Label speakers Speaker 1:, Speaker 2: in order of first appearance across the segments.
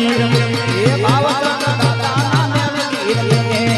Speaker 1: મેલડી રમે
Speaker 2: એ ભાવચંદ દાદાના મેલડી રમે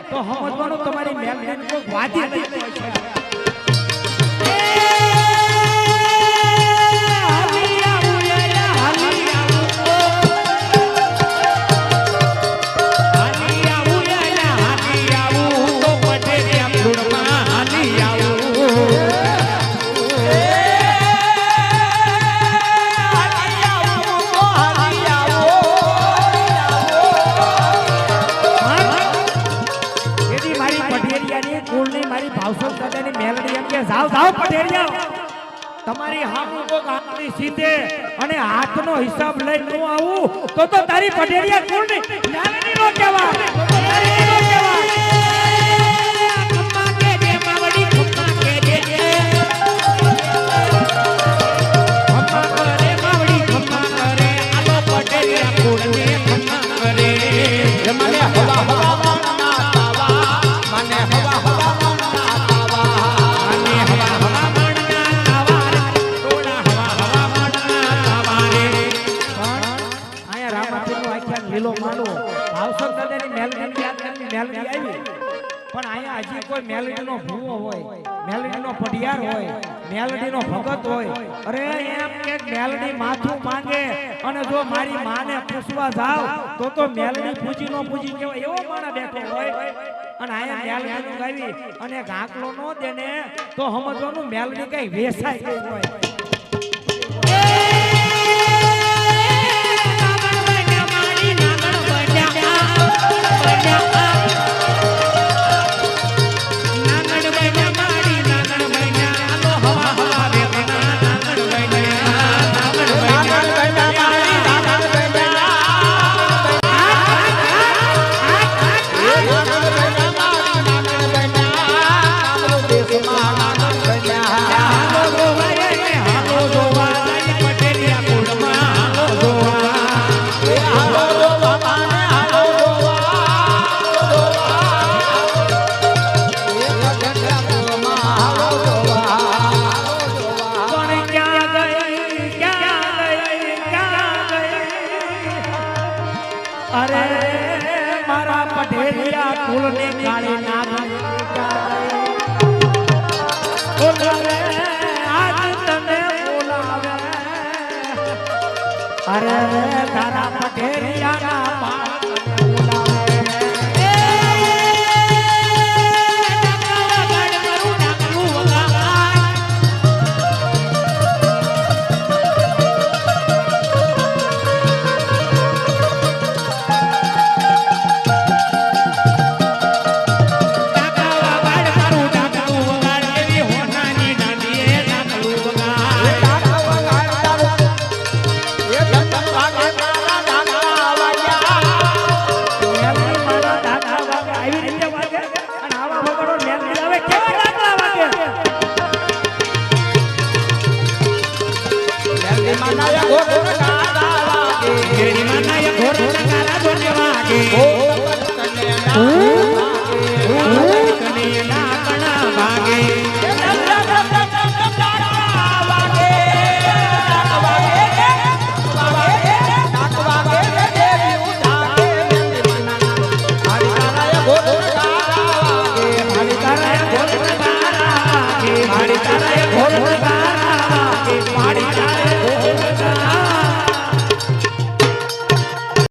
Speaker 2: તો સમજવાનું તમારી મેલડી કોઈ વાદી નહીં છે તમારી હાથનો કોક આંગળી સીધે અને હાથનો હિસાબ લઈ ન આવું તો તારી પઢેરિયા કુળની મેલડી નો કહેવાય ખમ્મા કે દે માવડી ખમ્મા કે દે ખમ્મા કરે માવડી ખમ્મા કરે આલો પઢેરિયા કુળની ખમ્મા કરે મને હવા હવા ના તાવા મને હવા હવા ના તાવા મને હવા લીલો માનો ભાવસર દાદાની મેલડી યાદ કરી મેલડી આવી પણ અહીંયા હજી કોઈ મેલડીનો ભૂવો હોય મેલડીનો પઢિયાર હોય મેલડીનો ભગત હોય અરે એમ કે મેલડી માથું માંગે અને જો મારી માને પૂછવા જાવ તો મેલડી પૂજી નો પૂજી કેવાય એવો માણા બેઠો હોય અને અહીંયા મેલડીનું ગાવી અને ગાંકલો નો દેને તો સમજવાનું મેલડી કઈ વેસાય ગઈ હોય અરે તારા પટેરિયાના મારી તારા